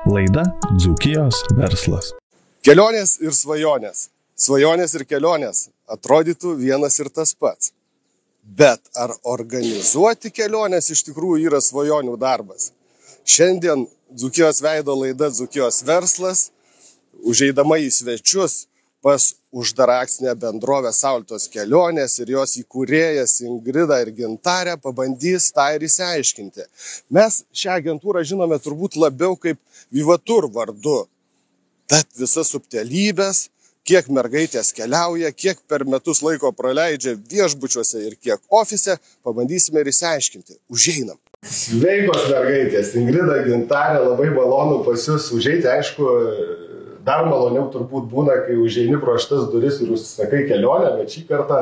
Laida Dzūkijos verslas. Kelionės ir svajonės. Svajonės ir kelionės atrodytų vienas ir tas pats. Bet ar organizuoti kelionės iš tikrųjų yra svajonių darbas? Šiandien Dzūkijos veido laida Dzūkijos verslas, užeidama į svečius pas uždarą akcinę bendrovę Saultos kelionės ir jos įkūrėjas Ingrida ir Gintarė pabandys tą ir išsiaiškinti. Mes šią agentūrą žinome turbūt labiau kaip Vivatur vardu. Tad visas subtilybės, kiek mergaitės keliauja, kiek per metus laiko praleidžia viešbučiuose ir kiek ofise, pabandysime ir išsiaiškinti. Užeinam. Sveikos mergaitės, Ingrida, Gintarė, labai malonu pas jūs užeiti, aišku, dar maloniau turbūt būna, kai užeini pro šitas duris ir užsisakai kelionę, bet šį kartą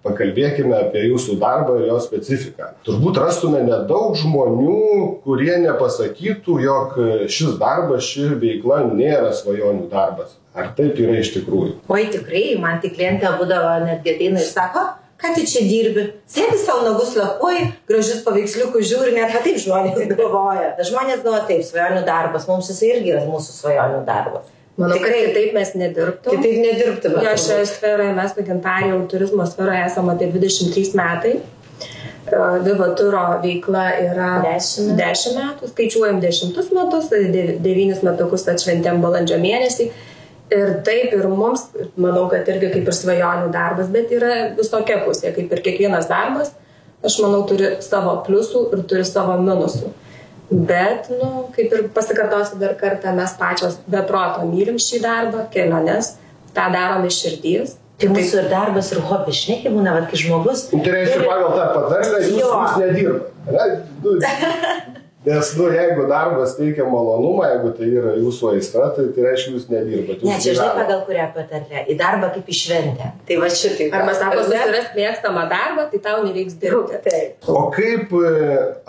pakalbėkime apie jūsų darbą ir jo specifiką. Turbūt rastume nedaug žmonių, kurie nepasakytų, jog šis darbas, ši veikla nėra svajonių darbas. Ar taip yra iš tikrųjų? Oi, tikrai, man tik klientė būdavo netgi ateina ir sako, ką tu čia dirbi? Sėdi savo nagus lapuoji, gražius paveiksliukus žiūri, net taip žmonės galvoja. Žmonės galvoja taip, svajonių darbas, mums jis irgi yra mūsų svajonių darbas. Manau, kad kitaip mes nedirbtum. Kitaip nedirbtume. Jo, šioje sferoje mes su Gintarė jau turizmo sferoje esame apie 23 metai. Vivaturo veikla yra 10 metų, skaičiuojam 10 metus, 9 metukus atšventėm balandžio mėnesį. Ir taip ir mums, manau, kad irgi kaip ir svajonių darbas, bet yra visokia pusė, kaip ir kiekvienas darbas, aš manau, turi savo pliusų ir turi savo minusų. Bet, kaip ir pasikartosiu dar kartą, mes pačios be proto mylim šį darbą, keliones, tą darom iš širdies. Tai mūsų ir darbas ir hobis, žinai, kaip būna, kai žmogus... Tai reiškia, pagal tą patarlę jūs nedirba. Nes, jeigu darbas teikia malonumą, jeigu tai yra jūsų aistra, tai reiškia, jūs nedirbat. Ne, čia žinai, pagal kurią patarlę. Į darbą kaip į šventę. Tai va šitai. Arba sako, susirask mėgstamą darbą, tai tau nereiks dirbti. Taip. O kaip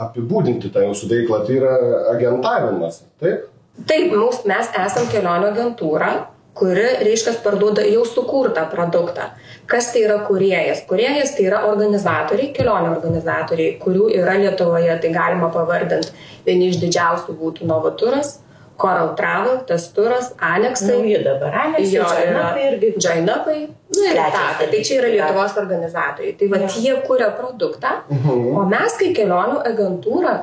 apibūdinti tą jūsų veiklą? Tai yra agentavimas, taip? Taip, mes esam kelionių agentūra, kuri, reiškia, parduoda jau sukurtą produktą. Kas tai yra kūrėjas? Kūrėjas tai yra organizatoriai, kelionių organizatoriai, kurių yra Lietuvoje, tai galima pavardinti. Vieni iš didžiausių būtų Novaturas, Coral Travel, tas turas, Aneksai. Nauji dabar, Aneksai, Džainapai. Tai čia yra Lietuvos organizatoriai. Tai va, jie kuria produktą, o mes, kai kelionių agentūra,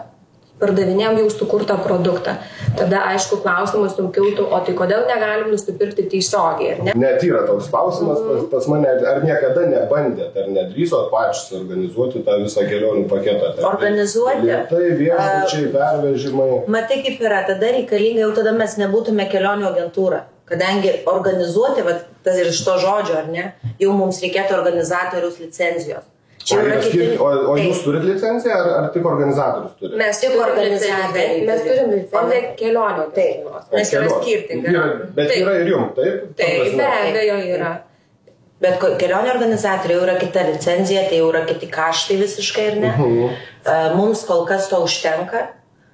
pardavinėjom jau sukurtą produktą. Tada, aišku, klausimas kiltų, o tai kodėl negalim nusipirkti tiesiogiai, ar ne? Net yra toks klausimas pas mane, ar niekada nebandėt, ar nedrįsot pačius organizuoti tą visą kelionių paketą? Organizuoti? Tai viešbučiai, pervežimai. Matai, kaip yra, tada reikalinga, jau tada mes nebūtume kelionių agentūra. Kadangi organizuoti, tas ir iš to žodžio, ar ne, jau mums reikėtų organizatoriaus licenzijos. O jūs turit licenciją, ar tik organizatorius turit? Mes tik organizatoriai. Mes turim licenciją kelionių agentūros. Mes yra skirtinga. Bet yra ir jums, taip? Taip, be abejo yra. Bet kelionių organizatoriai jau yra kita licencija, tai jau yra kiti kaštai visiškai, ar ne? Mums kol kas to užtenka.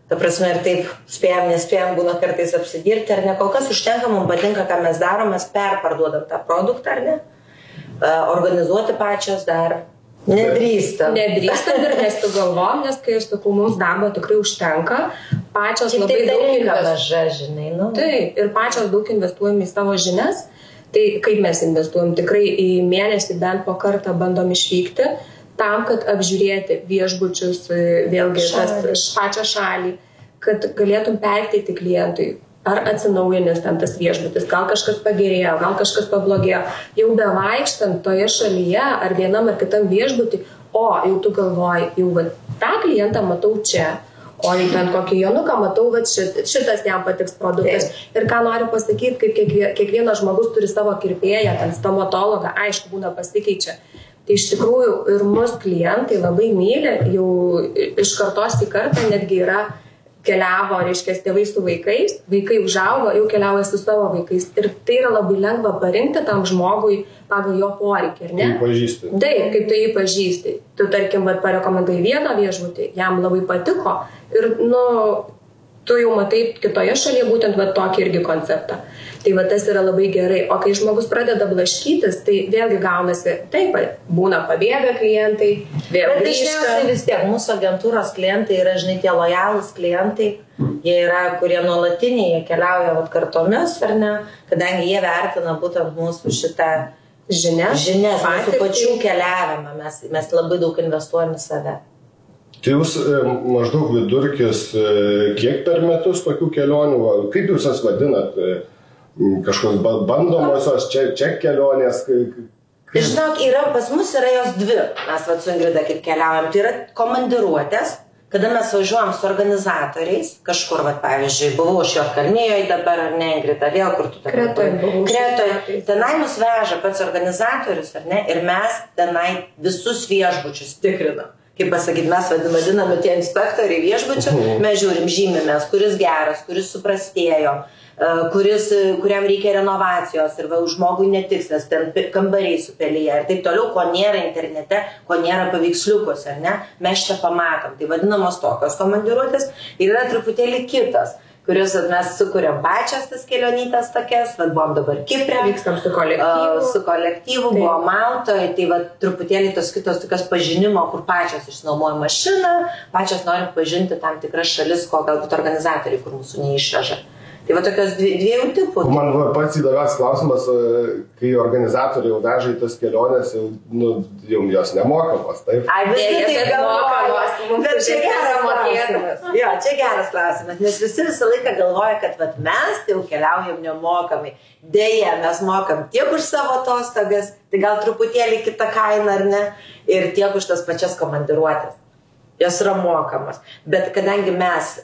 Ta prasme, ir taip spėjom, nespėjom, būna kartais apsidirbti, ar ne? Kol kas užtenka, mums patinka, ką mes darom, mes perparduodam tą produktą, ar ne? Organizuoti pačios dar nedrįstam ir nesugalvom, nes kai aš sakau, mums darbo tikrai užtenka, pačios labai daug investuojam. Taip, ir pačios daug investuojam į savo žinias, tai kaip mes investuojam, tikrai į mėnesį bent po kartą bandom išvykti, tam, kad apžiūrėti viešbučius, vėlgi pačią šalį, kad galėtum perteikti klientui, ar atsinaujinęs ten tas viešbutis, gal kažkas pagerėjo, gal kažkas pablogėjo. Jau bevaikštant toje šalyje, ar vienam ar kitam viešbutį, jau tu galvoji, jau tą klientą matau čia, o jau ten kokį Jonuką matau, šitas jam patiks produktas. Ir ką noriu pasakyti, kaip kiekvienas žmogus turi savo kirpėją, ten stomatologą, aišku, būna pasikeičia. Tai iš tikrųjų ir mus klientai labai myli, jau iš kartos į kartą netgi yra keliavo, reiškia, tėvai su vaikais, vaikai užaugo, jau keliauja su savo vaikais. Ir tai yra labai lengva parinkti tam žmogui pagal jo poreikį, ar ne? Kaip pažįsti. Taip, kaip tu jį pažįsti. Tu, tarkim, parekomendai vieną viešbutį, jam labai patiko ir, tu jau matai kitoje šalyje būtent tokį irgi konceptą. Tai tas yra labai gerai. O kai žmogus pradeda blaškytis, tai vėlgi gaunasi, taip, būna pabėga klientai, vėl grįžta. Bet dažniausiai vis tiek mūsų agentūros klientai yra, žinai, tie lojalūs klientai, Jie yra, kurie nuolatiniai, jie keliauja kartomis, ar ne, kadangi jie vertina būtent mūsų šitą žinias, mūsų pačių keliavimą, mes labai daug investuojam į save. Tai jūs maždaug vidurkis, kiek per metus tokių kelionių, kaip jūs jas vadinat, kažkokios bandomosios čia kelionės? Žinok, pas mus yra jos dvi, mes su Ingrida kaip keliaujam, tai yra komandiruotės, kada mes važiuojam su organizatoriais, kažkur, pavyzdžiui, buvau Šiotkalnijoje dabar, ar ne, Ingrida, vėl kur tu dabar? Kretoje. Tenai mus veža pats organizatorius, ar ne, ir mes tenai visus viešbučius tikrinam. Kaip pasakyti, mes vadiname tie inspektoriai viešbučių, mes žiūrim, žymimės, kuris geras, kuris suprastėjo, kuriam reikia renovacijos ir žmogui netiks, nes ten kambariai supelėje ir taip toliau, ko nėra internete, ko nėra paveiksliukus, ar ne, mes čia pamatom. Tai vadinamos tokios komandiruotės ir yra truputėlį kitas, kuriuos mes sukūrėm pačias tas kelionytas tokias, buvom dabar Kiprė, vykstam su kolektyvu, buvom Maltoje, tai truputėlį tos kitos tokios pažinimo, kur pačios išsinuomoja mašiną, pačios norim pažinti tam tikras šalis, ko galbūt organizatoriai, kur mūsų neišveža. Tai tokios dviejų tipų. Man pats įdomiausias klausimas, kai organizatoriai jau veža į tas kelionės, jau jos nemokamos, taip? Ai, visi taip galvojamos, bet čia geras klausimas. Jo, čia geras klausimas, nes visi visą laiką galvoja, kad mes tai jau keliaujam nemokamai. Deja, mes mokam tiek už savo atostogas, tai gal truputėlį kitą kainą, ar ne, ir tiek už tas pačias komandiruotės. Jos yra mokamos. Bet kadangi mes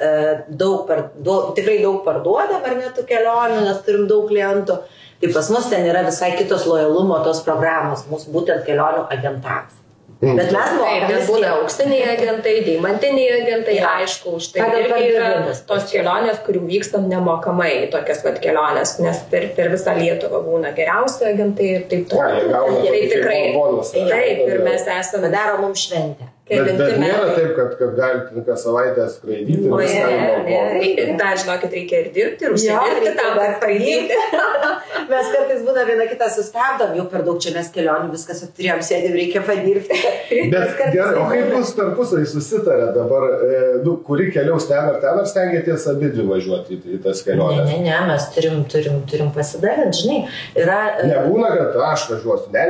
tikrai daug parduodam, ar ne, tų kelionių, nes turim daug klientų, tai pas mus ten yra visai kitos lojalumo tos programos, mūsų būtent kelionių agentams. Bet mes mokame. Būna auksiniai agentai, deimantiniai agentai, aišku, už tai irgi yra tos kelionės, kurių vykstam nemokamai, tokias kelionės, nes per visą Lietuvą būna geriausi agentai ir taip toliau. Tai tikrai. Taip, ir mes esame. Daro mums šventę. Bet nėra taip, kad galite kas savaitę skraidyti. Dar žinokit, reikia ir dirbti, ir užsidirbti tam, kad skraidyti. Mes kartais būna vieną kitą sustabdom, jau per daug čia mes kelionių, viskas turėjom sėdėm, reikia padirbti. Bet gerai, o kaip jūs tarpusavy susitarė dabar, kuri keliaus ten ar stengiatės abidvi važiuoti į tas keliones? Ne, mes turim pasidarinti, žinai. Nebūna, kad aš važiuosiu. Ne,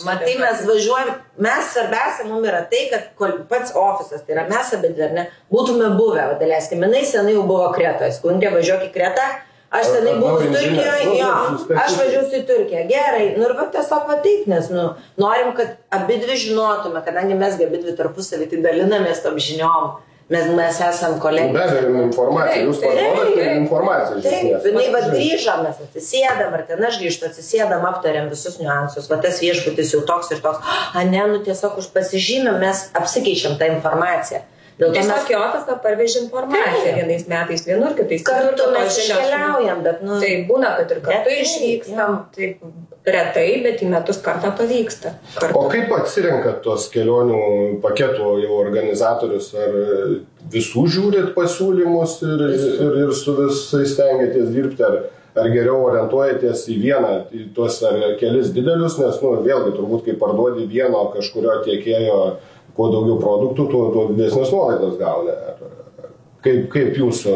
matai, mes važiuojam, mes svarbiausia mums yra tai, kad pats ofisas, tai yra mes abidvi, ar ne, būtume buvę, daleiskim, jinai senai jau buvo Kretoje, skundė, važiuok į Kretą, aš senai buvus Turkijoje, jo, aš važiuosiu į Turkiją, gerai, ir tiesiog taip, nes norim, kad abidvi žinotume, kadangi mes abidvi tarpusavį tai dalinamės tom žiniom. Mes esam kolegijos. Be abejo, informacija, jūs parduodate informaciją. Taip, jinai grįžom, mes atsisėdam, ar ten aš grįžtu, atsisėdam, aptariam visus niuansus, tas viešbutis jau toks ir toks, tiesiog už pasižymim, mes apsikeičiam tą informaciją. Tiesiog į ofisą parveži informaciją, vienais metais vienur, kitais kartu mes iškeliaujam, bet tai būna, kad ir kartu išvykstam, taip retai, bet į metus kartą pavyksta. O kaip atsirenkat tos kelionių paketų jau organizatorius, ar visų žiūrit pasiūlymus ir su visais stengiatės dirbti, ar geriau orientuojatės į vieną, į tuos ar kelis didelius, nes vėlgi turbūt kai parduodi vieno kažkurio tiekėjo kuo daugiau produktų, tuo didesnės nuolaidas gauna. Kaip jūsų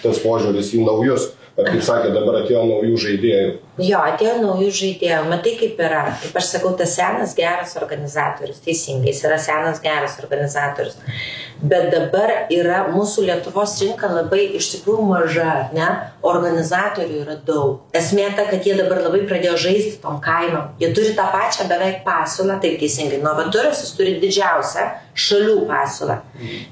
tas požiūris į naujus, ar kaip sakė, dabar atėjo naujų žaidėjų? Jo, atėjo naujų žaidėjų. Matai, kaip yra. Kaip aš sakau, tas senas geras organizatorius, teisingai, jis yra senas geras organizatorius. Bet dabar yra mūsų Lietuvos rinka labai iš tikrųjų maža, ne? Organizatorių yra daug. Esmė ta, kad jie dabar labai pradėjo žaisti tom kainom. Jie turi tą pačią beveik pasiūlą, taip teisingai. Novatorius jis turi didžiausią šalių pasiūlą.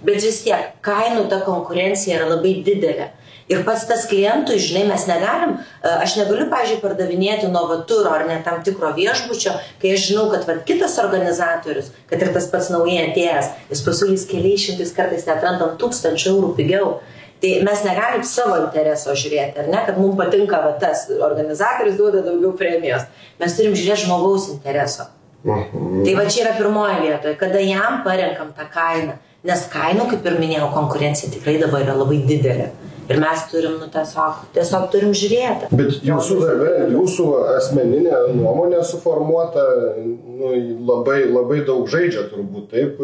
Bet vis tiek, kainų ta konkurencija yra labai didelė. Ir pats tas klientų, žinai, mes negalim, aš negaliu, pavyzdžiui, pardavinėti Novaturo ar ne tam tikro viešbučio, kai aš žinau, kad kitas organizatorius, kad ir tas pats naujai atėjęs, jis pasiūlys keliais šimtais, kartais net randam 1000 eurų pigiau. Tai mes negalim savo intereso žiūrėti, ar ne, kad mums patinka tas organizatorius duoda daugiau premijos. Mes turim žiūrėti žmogaus intereso. Tai va čia yra pirmoje vietoje, kada jam parenkam tą kainą, nes kainų, kaip ir minėjau, konkurencija tikrai dabar yra labai didelė. Ir mes turim, tiesiog turim žiūrėti. Bet jūsų asmeninė nuomonė suformuota, labai daug žaidžia turbūt, taip.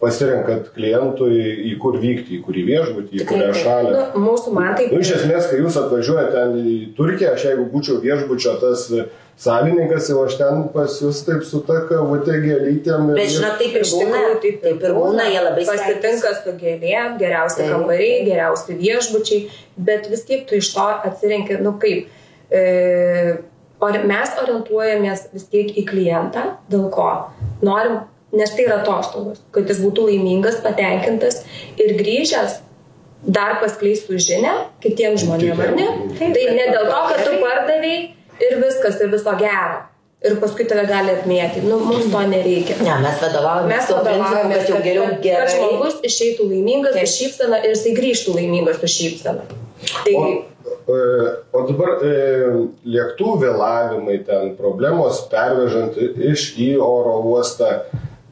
pasirenkat klientui, į kur vykti, į kurį viešbutį, į kurią šalį. Mūsų man taip. Iš esmės, kai jūs atvažiuojate ten į Turkiją, aš jeigu būčiau viešbučio tas savininkas, jau aš ten pas jūs taip su ta kavutė gėlytėm. Bet žinot, taip ir būna, jie labai pasitinka su gėlėm, geriausi kambariai, geriausi viešbučiai, bet vis tiek tu iš to atsirenki, kaip. Mes orientuojamės vis tiek į klientą, dėl ko norim, nes tai yra atostogos, kad jis būtų laimingas, patenkintas ir grįžęs dar paskleistų žinią kitiems žmonėms, ar ne? Tai ne dėl to, kad tu pardavėjai ir viskas, ir viso gero. Ir paskui tave gali atmėti. Mums to nereikia. Ne, mes vadovaujamės to principu, kad jau geriau gerai. Kad žmogus išeitų laimingas su šypsena ir jisai grįžtų laimingas su šypsena. O dabar lėktuvų vėlavimai ten, problemos pervežant iš į oro uostą,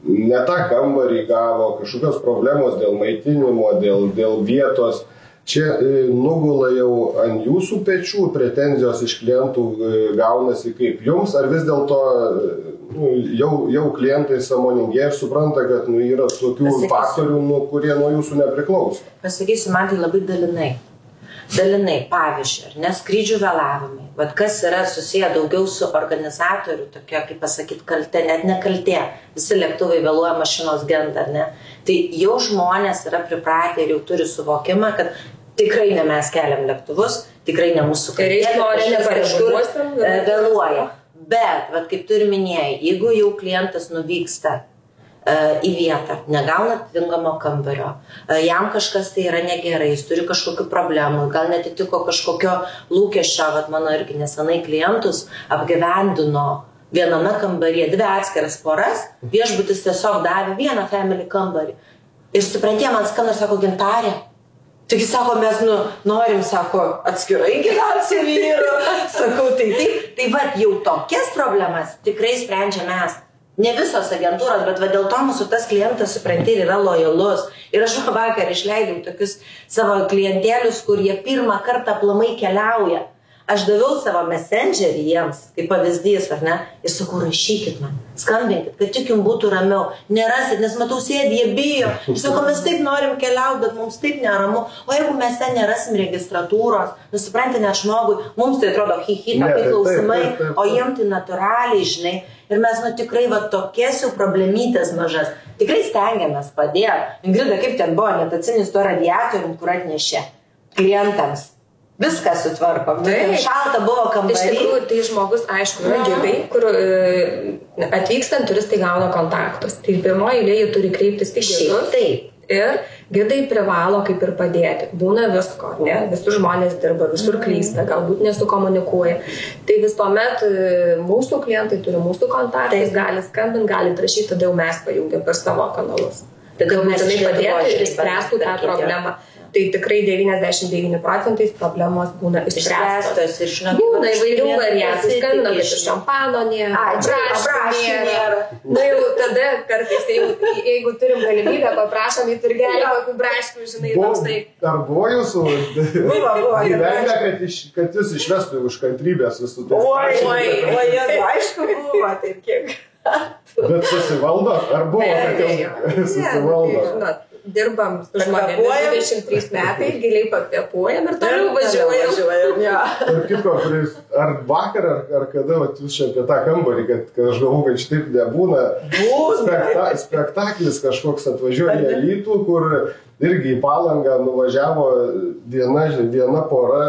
ne tą kambarį gavo, kažkokios problemos dėl maitinimo, dėl vietos. Čia nugula jau ant jūsų pečių, pretenzijos iš klientų gaunasi kaip jums, ar vis dėlto jau klientai sąmoningėja ir supranta, kad yra tokių faktorių, kurie nuo jūsų nepriklauso? Pasakysiu, man tai labai dalinai. Pavyzdžiui, nes skrydžių vėlavimai, kas yra susiję daugiau su organizatorių, tokia, kaip pasakyti, kaltė, net ne kaltė, visi lėktuvai vėluoja, mašinos genda, ne? Tai jau žmonės yra pripratę ir jau turi suvokimą, kad tikrai ne mes keliam lėktuvus, tikrai ne mūsų kažkur vėluoja. Bet, kaip tu ir minėjai, jeigu jau klientas nuvyksta į vietą, negauna atitinkamo kambario, jam kažkas tai yra negerai, jis turi kažkokių problemų, gal netitiko kažkokio lūkesčio, mano irgi nesenai klientus apgyvendino viename kambaryje 2 atskiras poras, viešbutis tiesiog davė vieną family kambarį. Ir suprantie, man skambina, sako, Gintarė, taigi sako, mes norim, sako, atskirai gyvensi vyru, sakau, tai jau tokias problemas tikrai sprendžia mes. Ne visos agentūros, bet dėl to mūsų tas klientas, supranti, yra lojalus. Ir aš vakar išleidau tokius savo klientėlius, kur jie pirmą kartą aplamai keliauja. Aš daviau savo messengerį jiems, kaip pavyzdys, ar ne? Ir sakau, rašykit man, skambinkit, kad tik jums būtų ramiau. Nerasit, nes matau, sėdi, jie bijo. Ir sakau, mes taip norim keliauti, bet mums taip neramu. O jeigu mes ten nerasim registratūros, supranti, net žmogui, mums tai atrodo tokie klausimai, o jiems tai natūraliai, žinai. Ir mes, tikrai, tokies jau problemytės mažas. Tikrai stengiamės padėti. Ingrida, kaip ten buvo, net atsinis to radiatorium, kur atnešė klientams. Viskas sutvarko. Šalta buvo kambarį. Iš tikrųjų, tai žmogus, aišku, yra gidai, kur atvykstant turistai gauna kontaktus. Tai pirmoji eilė jie turi kreiptis tik gidus. Ir gidai privalo kaip ir padėti. Būna visko, ne? Visur žmonės dirba, visur klysta, galbūt nesukomunikuoja. Tai vis tuomet mūsų klientai turi mūsų kontaktus, gali skambinti, gali rašyti, tada jau mes pajungiam per savo kanalus. Tada mes padėti ir išspręstų tą problemą. Tai tikrai 99% problemos būna išspręstos. Būna įvairių variantų. Skambina, kad šampano nėra, braškių nėra. Jau tada kartais, jeigu turim galimybę, paprašom į turgelį kokių braškių, žinai, toksai. Ar buvo jūsų gyvenime, kad jūs išvestų už kantrybės visų tais? Oi, aišku buvo, taip kiek. Bet susivaldo? Ar buvo, kad jau susivaldo? Dirbam su žmonėmis 23 metai, giliai pakvėpuojam ir toliau važiuojam. Tarp kitko, ar vakar, ar kada jūs čia apie tą kambarį, kad aš galvoju, kad šitaip nebūna. Spektaklis kažkoks atvažiuoja į Alytų, kur irgi į Palangą nuvažiavo viena pora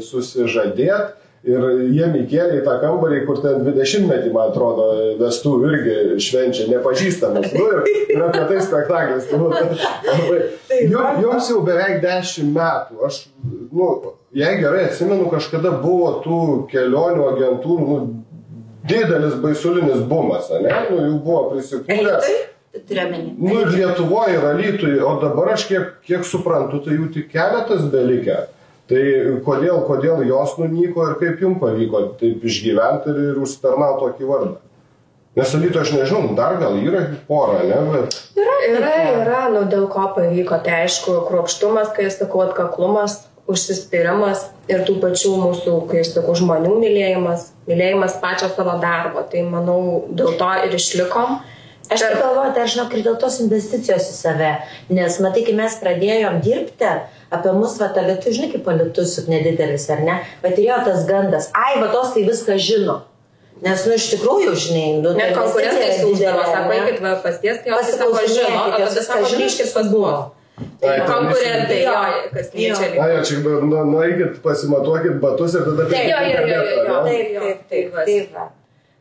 susižadėt. Ir jiem įkėlė į tą kambarį, kur ten 20-metį, man atrodo, vestuvių irgi švenčia, nepažįstamas. Ir apie tai spektaklis. Jums jau beveik 10 metų. Aš, jei gerai atsimenu, kažkada buvo tų kelionių agentūrų, didelis baisulinis bumas, ne? Jau buvo prisikūrę. Ir Lietuvoje, ir Alytuje, o dabar aš kiek suprantu, tai jų tik keletas belikę. Tai kodėl jos nunyko ir kaip jums pavyko taip išgyventi ir užsitarnauti tokį vardą? Nes Alytuje aš nežinau, dar gal yra pora, ne? Bet... Yra, dėl ko pavyko. Tai aišku, kruopštumas, kai sakau, atkaklumas, užsispyrimas ir tų pačių mūsų, kai sakau, žmonių mylėjimas pačio savo darbo. Tai manau, dėl to ir išlikom. Aš tai galvoju, tai žinok, ir dėl tos investicijos į save, nes matai, kai mes pradėjom dirbti, apie mus vatalitų, žinai, kaip alitus juk nedidelis, ar ne, bet ir jo tas gandas, va tos tai viską žino. Nes, iš tikrųjų, žinai, net konkurentai siūsdavo, sako, eikit pasties, kai jos sako, žino, o tada sako, grįžkit pas mus. Konkurentai, kas liečia. Čia, nueikit, pasimatuokit batus ir tada... Taip.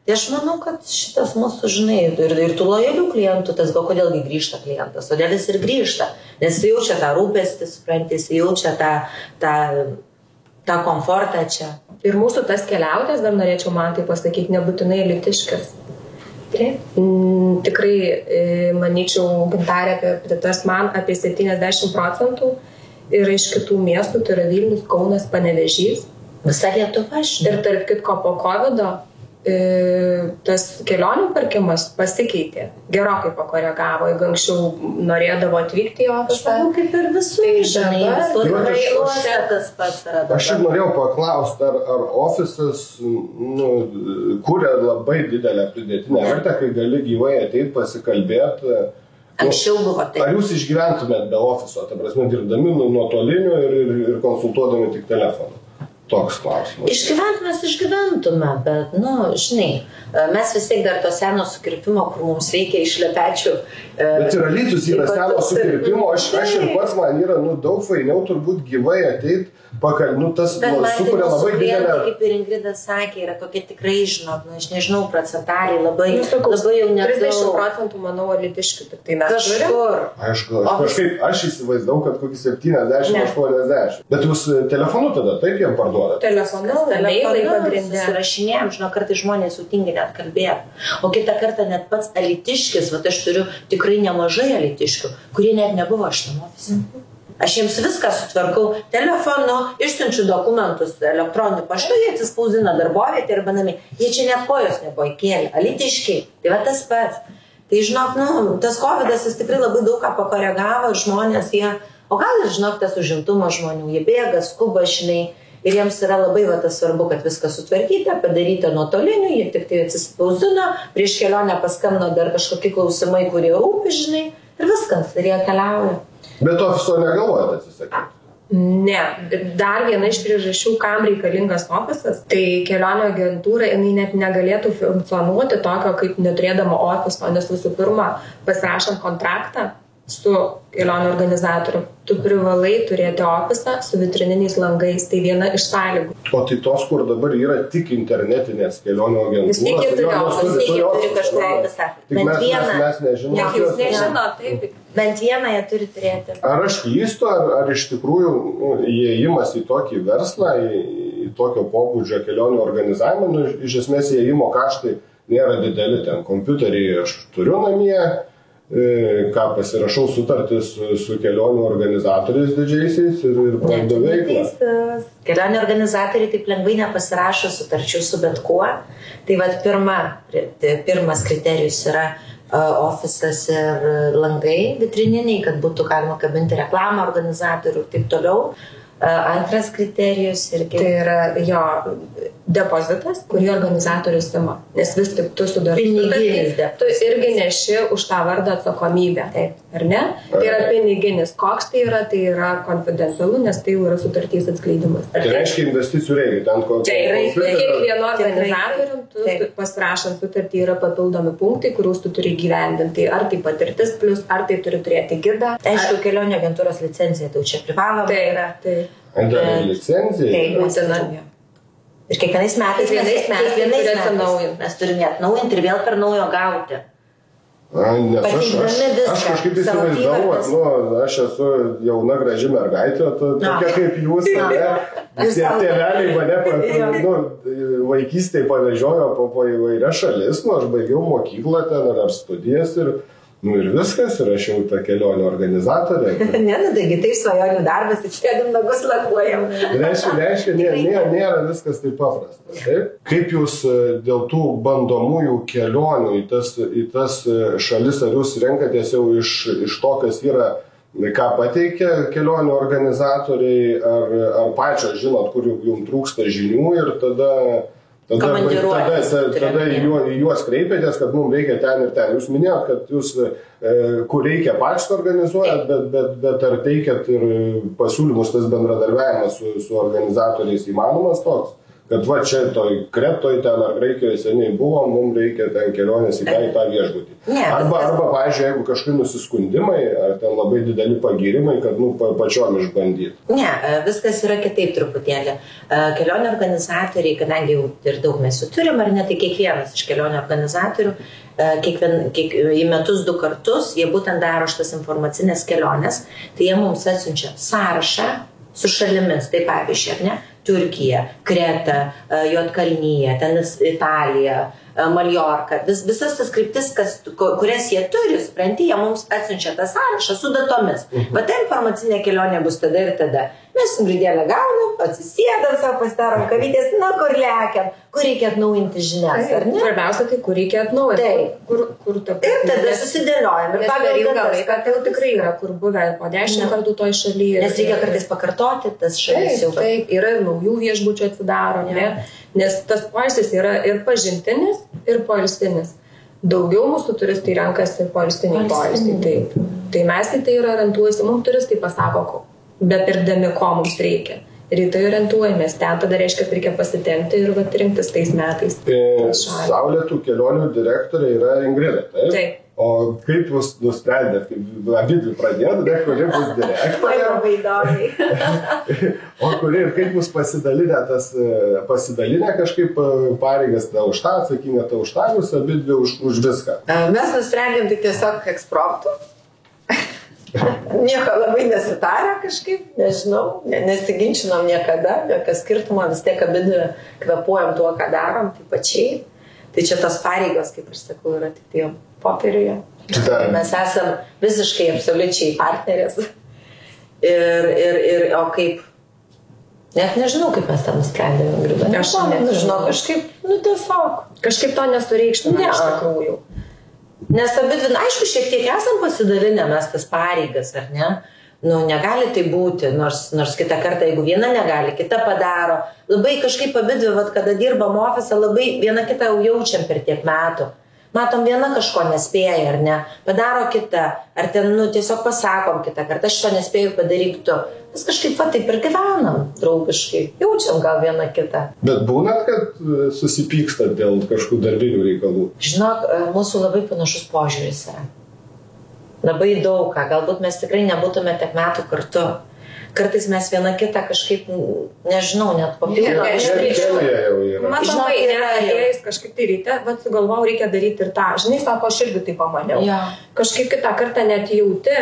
Tai aš manau, kad šitas mūsų, žinai, ir tų lojalių klientų, tas gal kodėlgi grįžta klientas, todėl jis ir grįžta, nes jis jaučia tą rūpestį, suprantis, jis jaučia tą komfortą čia. Ir mūsų tas keliautojas, dar norėčiau man tai pasakyti, nebūtinai elitiškas. Tikrai, manyčiau, Gintarė pritars man apie 70% yra iš kitų miestų, tai yra Vilnius, Kaunas, Panevėžys. Visa Lietuva. Ir tarp kitko po COVID-o tas kelionių pirkimas pasikeitė, gerokai pakoregavo, jeigu anksčiau norėdavo atvykti į ofisą. Kaip ir visų, žinai, tas pats yra. Aš ir norėjau paklausti, ar ofisas kuria labai didelę pridėtinę vertę, kai gali gyvai ateiti pasikalbėti. Anksčiau buvo taip. Ar jūs išgyventumėt be ofiso, ta prasme, dirbdami nuotoliniu ir konsultuodami tik telefonu? Toks klausimas. Išgyventume, bet, žinai, mes vis tiek dar to seno sukirpimo, kur mums reikia iš lepečių. Bet ir Alytus yra seno sukirpimo, aš ir pats man yra, daug fainiau turbūt gyvai ateit, tas sukuria labai didelę... Kaip ir Ingrida sakė, yra tokie tikrai, žinok, aš nežinau, procentaliai labai jau nedaug. 30% manau alytiškių, tik tai mes kažkur. Kažkaip aš įsivaizdau, kad kokį 70-80. Bet jūs telefonu tada taip jiem parduodat? Telefonu pagrindė. Susirašinėjom, žinok, kartais žmonės sutingi net kalbėti. O kitą kartą net pats alytiškis, aš turiu tikrai nemažai alytiškių, kurie net nebuvo šitam ofise. Aš jiems viską sutvarkau telefonu, išsiunčiu dokumentus elektroniniu paštu, jie atsispausdina darbovietę ir banami. Jie čia net kojos nebuvo įkėlę, alytiškiai. Tai va tas pats. Tai žinok, tas COVID-as jis tikrai labai daug ką pakoregavo ir žmonės jie, o gal ir žinok, tas užimtumo žmonių, jie bėga, skuba, žinai, ir jiems yra labai tas svarbu, kad viską sutvarkyti, padaryti nuotoliniu, jie tik tai atsispausdino, prieš kelionę paskambino dar kažkokie klausimai, kurie rūpi, žinai, ir viskas, ir jie keliauja. Bet ofiso negalvojate atsisakyti? Ne. Dar viena iš priežasčių, kam reikalingas ofisas, tai kelionių agentūra, jinai net negalėtų funkcionuoti tokio, kaip neturėdama ofiso, nes visų pirma, pasirašant kontraktą su kelionių organizatoriu, tu privalai turėti ofisą su vitrininiais langais, tai viena iš sąlygų. O tai tos, kur dabar yra tik internetinės kelionių agentūros, vis tiek turi kažkur ofisą. Tik mes nežinom. Nežino, taip. Bent vieną jie turi turėti. Ar aš klystu, ar iš tikrųjų įėjimas į tokį verslą, į tokio pobūdžio kelionių organizavimą, iš esmės įėjimo kaštai nėra dideli, ten kompiuterį aš turiu namie, ką pasirašau sutartį su kelionių organizatoriais didžiaisiais ir pradedu veiklą. Kelionių organizatoriai taip lengvai nepasirašo sutarčių su bet kuo. Tai vat pirmas kriterijus yra ofisas ir langai vitrininiai, kad būtų galima kabinti reklamą organizatorių ir taip toliau. Antras kriterijus irgi. Tai yra jo depozitas, kurį organizatorius ima. Nes vis tik tu sudarai sutartį, tu irgi neši už tą vardą atsakomybę. Taip. Ar ne? Tai yra piniginis. Koks tai yra konfidencialu, nes tai jau yra sutartys atskleidimas. Tai reiškia investicijų reikia. Kiekvieno organizatorium tu pasirašant sutartį yra papildomi punktai, kuriuos tu turi įgyvendinti. Ar tai patirtis plus, ar tai turi turėti gidą. Aišku, kelionių agentūros licencija, tai čia privaloma yra. Licencija? Taip, būtina. Ir kiekvienais metais mes turime atnaujinti ir vėl per naujo gauti. Nes aš kažkaip įsivaizdavau, aš esu jauna graži mergaitė, tokia kaip jūs, tėveliai mane vaikystėje pavežiojo po įvairias šalis, aš baigiau mokyklą ten ar studijas ir viskas, ir aš jau tą kelionių organizatorė. Taigi taip svajonių darbas, tik sėdim nagus lakuojam. Reiškia, nėra viskas taip paprasta. Taip? Kaip jūs dėl tų bandomųjų kelionių į tas šalis, ar jūs renkatės jau iš to, kas yra, ką pateikia kelionių organizatoriai, ar pačios žinot, kur jums trūksta žinių ir tada Tada į juos kreipėtės, kad mums reikia ten ir ten. Jūs minėjot, kad jūs, kur reikia patys organizuojat, bet ar teikėt ir pasiūlymus, tas bendradarbiavimas su organizatoriais įmanomas toks? Kad va čia toj Kretoj ten ar Graikijoje seniai buvo, mums reikia ten kelionės į tą viešbutį. Arba, pavyzdžiui, jeigu kažkai nusiskundimai, ar ten labai dideli pagyrimai, kad pačiom išbandyti. Ne, viskas yra kitaip truputėlį. Kelionių organizatoriai, kadangi jau ir daug mes jų turim, ar ne, tai kiekvienas iš kelionių organizatorių į metus 2 kartus, jie būtent daro šitas informacinės kelionės, tai jie mums atsiunčia sąrašą su šalimis, tai pavyzdžiui, ar ne? Turkija, Kreta, Juodkalnyje, ten Italija, Maljorka, visas tas kryptis, kurias jie turi, supranti, jie mums atsiunčia tą sąrašą su datomis. Bet ta informacinė kelionė bus tada ir tada. Mes ingridėlę gaunam, atsisėdam savo, pasidarom kavytės, kur lekiam, kur reikia atnaujinti žinias, ar ne? Svarbiausia, tai kur reikia atnaujinti. Ir tada susidėliojam. Ir pagal ilgą laiką tai jau tikrai yra, kur buvę po 10 kartų toj šalyje. Nes reikia kartais pakartoti tas šalis jau. Taip, yra ir naujų viešbučių atsidaro, ne? Nes tas poilsis yra ir pažintinis, ir poilsinis. Daugiau mūsų turistai renkasi poilsinį poilsį. Taip. Tai mes į tai ir orientuojasi, mums turistai pasako, bepirkdami, ko mums reikia. Ir į tai orientuojamės. Ten tada reiškia, reikia pasitempti ir rinktis tais metais. Saulėtų kelionių direktorė yra Ingrida, taip? Taip. O kaip jūs nusprendėt, kaip abidvi pradėjot, kuri bus direktorė? Labai įdomiai. O kaip jūs pasidalinę kažkaip pareigas, ta už tą atsakinga, ta už tą, jūs abidvi už viską? Mes nusprendėm tik tiesiog ekspromptu. Nieko labai nesitarė kažkaip, nežinau, nesiginčinom niekada, jokio skirtumo, vis tiek abidvi kvepuojam tuo, ką darom, tai pačiai. Tai čia tos pareigos, kaip ir sakau, yra tik tai popieriuje. Mes esam visiškai absoliučiai partnerės. O kaip, net nežinau, kaip mes ten nusprendėme, Ingrida. Aš nežinau, kažkaip, tiesiog. Kažkaip to nesureikštume iš tikrųjų. Nes abidvi, aišku, šiek tiek esam pasidalinę mes tas pareigas, ar ne? Negali tai būti, nors kitą kartą, jeigu viena negali, kita padaro. Labai kažkaip abidvi, kada dirbam ofise, labai viena kitą jau jaučiam per tiek metų. Matom, viena kažko nespėja, ar ne? Padaro kita, ar ten, tiesiog pasakom kitą kartą, aš to nespėjau padaryti tu. Mes kažkaip taip ir gyvenam, draugiškai. Jaučiam gal vieną kitą. Bet būnat, kad susipykstat dėl kažkokių darbinių reikalų? Žinok, mūsų labai panašus požiūris yra. Labai daug ką. Galbūt mes tikrai nebūtume tiek metų kartu. Kartais mes vieną kitą kažkaip, nežinau, net papildom. Matomai, jais kažkaip tai ryte, sugalvojau, reikia daryti ir tą. Žinai, sako, aš irgi tai pamaniau. Kažkaip kitą kartą net jauti,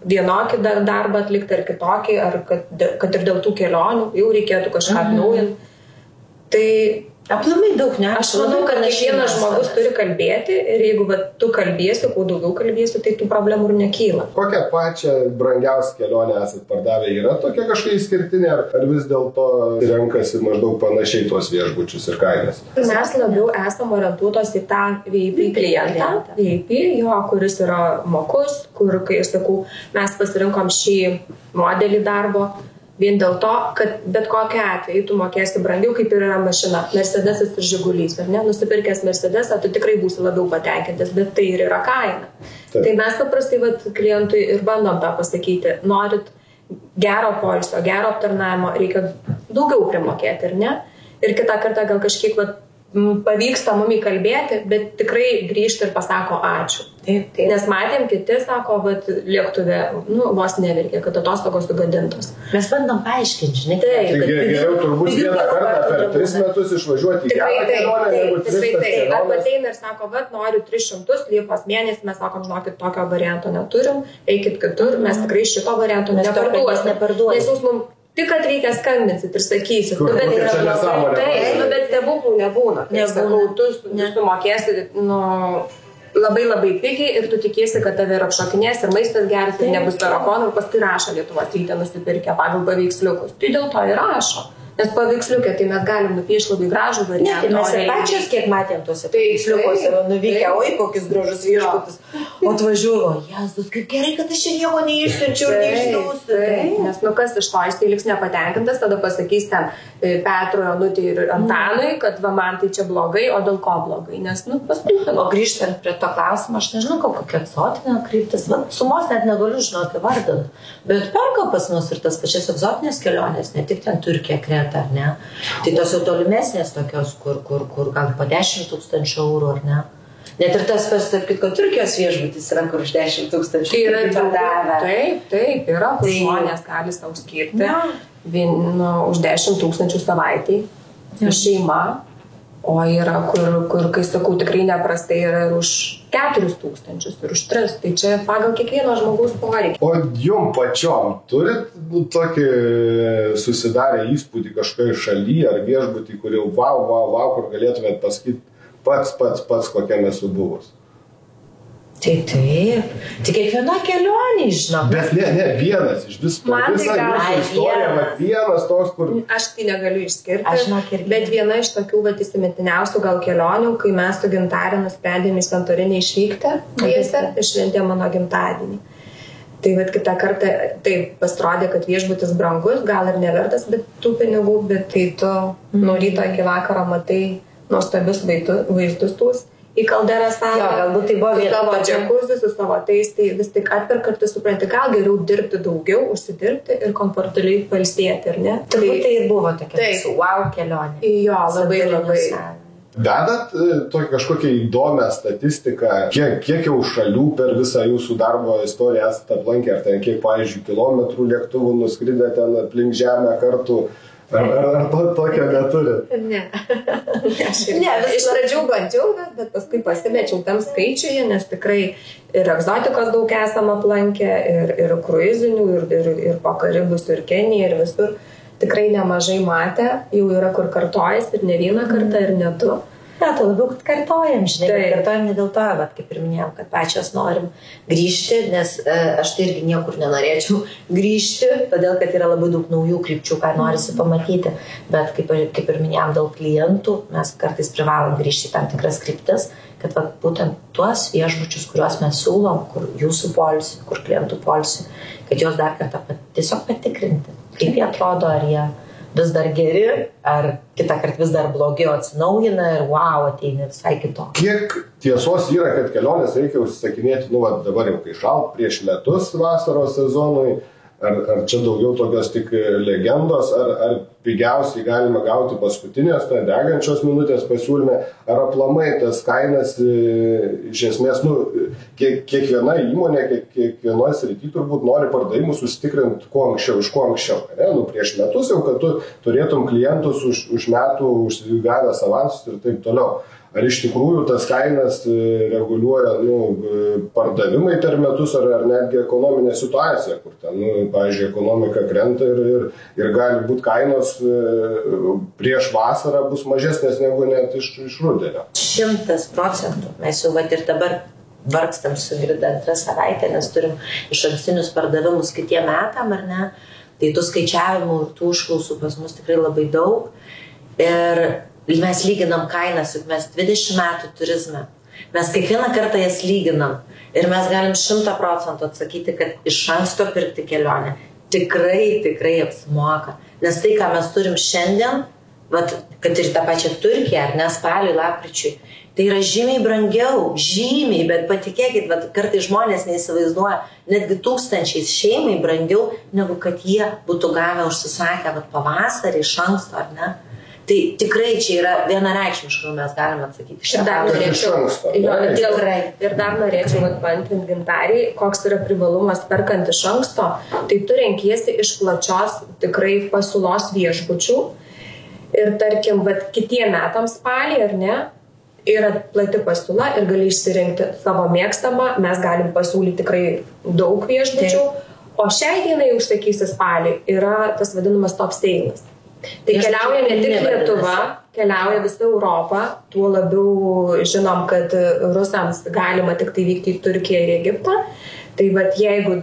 vienokį darbą atlikti ar kitokį, ar kad ir dėl tų kelionių, jau reikėtų kažką atnaujinti. Tai aplamai daug, ne? Aš manau, kad kiekvienas žmogus turi kalbėti ir jeigu tu kalbėsi, kuo daugiau kalbėsi, tai tų problemų ir nekyla. Kokią pačią brangiausią kelionę esat pardavę? Yra tokia kažkokia išskirtinė, ar vis dėlto renkasi maždaug panašiai tuos viešbučius ir kainas? Mes labiau esam orientuotos į tą VIP klientą, kuris yra mokus, kur, kai aš sakau, mes pasirinkom šį modelį darbo. Vien dėl to, kad bet kokiu atveju tu mokėsi brangiau, kaip ir yra mašina. Mercedesas ir Žigulys, ar ne? Nusipirkęs Mercedesą, tu tikrai būsi labiau patenkintas, bet tai ir yra kaina. Tai mes paprastai klientui ir bandom tą pasakyti. Norit gero poilsio, gero aptarnavimo, reikia daugiau primokėti, ar ne? Ir kitą kartą gal kažkiek pavyksta mum įkalbėti, bet tikrai grįžti ir pasako ačiū. Taip. Nes matėm, kiti sako, lėktuve, vos neverkė, kad atostogos sugadintos. Mes bandom paaiškinti, žinai. Taip. Geriau turbūt vieną kartą per 3 metus išvažiuoti į gerą kelionę, negu 300 kelionės. Arba ateina ir sako, noriu 300, Liepos mėnesį, mes sakom, žinokit, tokio varianto neturim, eikit kitur, mes tikrai šito varianto neparduosim. Nes jūs mums tik, kad reikia skambinsit ir sakysit. Bet stebuklų nebūna. Tu sumokėsi labai pigiai ir tu tikėsi, kad tave ir apšokinės ir maistas geras ir nebus tarakonų ir paskui rašo Lietuvos ryte nusipirkę pagal paveiksliukus. Tai dėl to ir rašo. Nes paveiksliukė, tai mes galim nupiešti labai gražų variantą. Ne, mes ir pačios kiek matėm tuose paveiksliukuose, nuvykę, oi, kokius gražus viešbutis. O atvažiuoju, Jėzus, kaip gerai, kad aš čia nieko neišsiunčiau ir neišsiųsiu. Nes kas iš to, jis tai liks nepatenkintas, tada pasakys ten Petrui, Onutei ir Antanui, kad va man tai čia blogai, o dėl ko blogai. Nes, paskui. O grįžtant prie to klausimo, aš nežinau, kokia egzotinė kryptis. Sumos net negaliu žinoti vardant. Bet perka pas mus ir tas pačias egzotinės kelionės, ne tik ten Turkija, Kreta, ar ne? Tai tos jau tolimesnės tokios, kur gal po 10 000 eurų, ar ne? Net ir tas pas, tarp kitko, Turkijos viešbutis yra, kur už 10 000. Tai yra taip, yra, kur žmonės gali savo skirti už 10 000 savaitį su šeima. O yra, kur, kai sakau, tikrai neprastai yra ir už 4 000, ir už 3. Tai čia pagal kiekvieno žmogaus poreikį. O jum pačiom turit tokį susidarę įspūdį kažkokiai šalyje ar viešbutį, kur jau wow, kur galėtumėt pasakyti pats kokia nesu buvus? Taip. Tik kiekviena kelionė, žinau. Bet ne, vienas iš visų. Man tai vienas toks, kur... Aš tai negaliu išskirti, bet viena iš tokių įsimintiniausių gal kelionių, kai mes su Gintarė nusprendėme į Santorinį išvykti, ir šventė mano gimtadienį. Tai kitą kartą taip pasirodė, kad viešbutis brangus, gal ir nevertas tų pinigų, bet tai tu nuo ryto iki vakaro matai nuostabius vaizdus tūs. Į kalderą salą, galbūt tai buvo su savo džekuzį, su savo tais, tai vis tik atperkartu supranti, gal geriau dirbti daugiau, užsidirbti ir komfortaliai pailsėti, ar ne? Turbūt tai ir buvo tokia wow kelionė. Jo, labai. Vedat kažkokią įdomią statistiką, kiek jau šalių per visą jūsų darbo istoriją esate aplankę, ar ten kiek, pavyzdžiui, kilometrų lėktuvų nuskridę ten aplink žemę kartu. Ar tokio neturit? Ne. Iš pradžių bandžiau, bet paskui pasimečiau tam skaičiuje, nes tikrai ir egzotikos daug esam aplankę, ir kruizinių, ir po Karibus, ir Keniją, ir visur. Tikrai nemažai matę, jau yra kur kartojasi ir ne vieną kartą, ir ne du. Ne, tai labiau, kad kartojam, žinai, bet kartojam ne dėl to, bet kaip ir minėjau, kad pačios norim grįžti, nes aš tai irgi niekur nenorėčiau grįžti, todėl, kad yra labai daug naujų krypčių, ką norisi pamatyti, bet kaip ir minėjom, dėl klientų mes kartais privalom grįžti į tam tikras kryptis, kad būtent tuos viešbučius, kuriuos mes siūlom, kur jūsų poilsį, kur klientų poilsį, kad juos dar kartą tiesiog patikrinti, kaip jie atrodo, ar jie vis dar geri, ar kitą kartą vis dar blogiau atsinaujina ir wow, ateina visai kito. Kiek tiesos yra, kad kelionės reikia užsisakinėti, dabar jau kai šalt prieš metus vasaros sezonui, ar čia daugiau tokios tik legendos, ar pigiausiai galima gauti paskutinės, degančios minutės pasiūlyme, ar aplamai tas kainas iš esmės, kiekviena įmonė, kiekvienoje srity turbūt nori pardavimus susitikrinti kuo anksčiau, iš kuo anksčiau. Prieš metus jau, kad tu turėtum klientus už metų užsigavęs avansus ir taip toliau. Ar iš tikrųjų tas kainas reguliuoja pardavimai per metus, ar netgi ekonominė situacija, kur ten, pavyzdžiui, ekonomika krenta ir gali būti kainos prieš vasarą bus mažesnės negu net iš rudenio. 100%. Mes jau ir dabar vargstam su Grida 2 savaitę, nes turim išankstinius pardavimus kitiem metam, ar ne? Tai tų skaičiavimų ir tų užklausų pas mus tikrai labai daug. Ir mes lyginam kainas, juk mes 20 metų turizme. Mes kiekvieną kartą jas lyginam. Ir mes galim 100% atsakyti, kad iš anksto pirkti kelionę tikrai apsimoka. Nes tai, ką mes turim šiandien, kad ir tą pačią Turkiją, ar ne, spaliui, lapkričiui, tai yra žymiai brangiau, bet patikėkit, kartais žmonės neįsivaizduoja, netgi 1000 šeimai brangiau, negu kad jie būtų gavę užsisakę pavasarį iš anksto, ar ne? Tai tikrai čia yra vienareikšmiškai, mes galime atsakyti. Ir dar norėčiau paantrinti Gintarei, koks yra privalumas perkant iš anksto, tai tu renkiesi iš plačios tikrai pasiūlos viešbučių ir tarkim, kitiem metams spalį, ar ne, yra plati pasiūla ir gali išsirinkti savo mėgstamą, mes galim pasiūlyti tikrai daug viešbučių, o šiai dienai užsakysi spalį yra tas vadinamas top sales. Tai keliauja ne tik Lietuva, keliauja visą Europą, tuo labiau žinom, kad rusams galima tik tai vykti į Turkiją ir Egiptą. Tai jeigu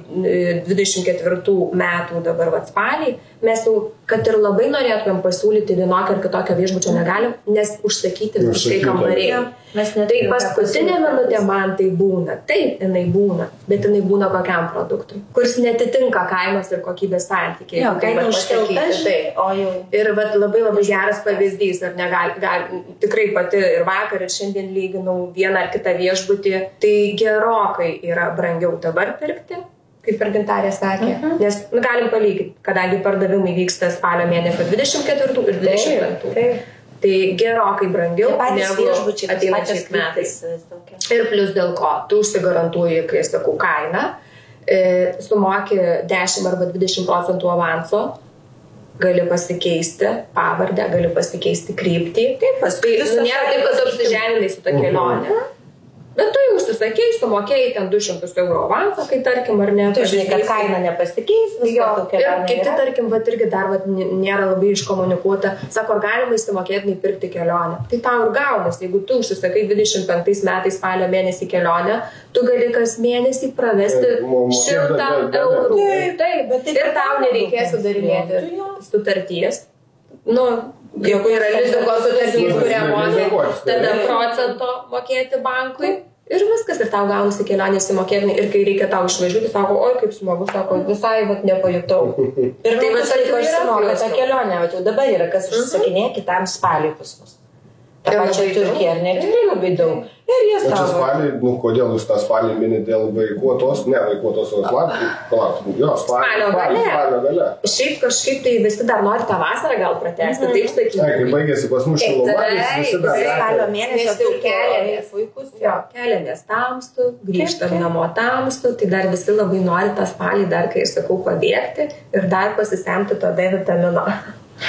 24 metų dabar spalį, mes jau, kad ir labai norėtumėm pasiūlyti vienokio ar kitokio viešbučio negalim, nes užsakyti visiškai kambariai. Tai paskutinė minutė man tai būna. Taip, jinai būna, bet jinai būna kokiam produktui, kuris netitinka kainos ir kokybės santykiai. Jo, kaina užkelta, ir labai geras pavyzdys, ar negali, tikrai pati ir vakar, ir šiandien lyginau vieną ar kitą viešbutį, tai gerokai yra brangiau dabar pirkti, kaip ir Gintarė sakė, nes galim palyginti, kadangi pardavimai vyksta spalio mėnesio 24 ir 25. Tai gerokai brangiau negu ateinančiais metais. Ir plus dėl ko, tu užsigarantuoji, kai sakau, kainą, sumoki 10 arba 20% avanso, gali pasikeisti pavardę, gali pasikeisti kryptį. Paskui nėra taip, kad apsiženinai su ta kelionė. Bet tu jau užsisakei, sumokėjai ten 200 € avansą, kai tarkim, ar ne? Tu žinai, kad kaina nepasikeis, ir kiti, tarkim, irgi dar nėra labai iškomunikuota. Sako, ar galima įsimokėtinai pirkti kelionę? Tai tau ir gaunas, jeigu tu užsisakai 25 metais spalio mėnesį kelionę, tu gali kas mėnesį pravesti 100 €. Taip, ir tau nereikės sudarinėti sutarties. Jeigu yra rizikos sutartys, kurią mokė, tada procento mokėti bankui ir viskas, ir tau gaunasi kelionė įsimokėtinai. Ir kai reikia tau išvažiuoti, sako, oi, kaip smagu, sako, visai nepajutau. Ir tai visą laiką išsimoka tą kelionę, o jau dabar yra, kas užsakinėja kitam spaliui pas mus. Ta pačia Turkija, ar ne? Tikrai labai daug. Ir jie savo. Čia spalį, kodėl jūs tą spalį mini dėl vaikų atostogų, spalio gale. Šiaip kažkaip tai visi dar nori tą vasarą gal pratęsti, taip sakyti. Kai baigėsi pas mus šilumais, visi dar spalio mėnesio jau keliamės tamstų, grįžtam namo tamstų, tai dar visi labai nori tą spalį dar, kai sakau, pabėgti ir dar pasisemti to D vitamino.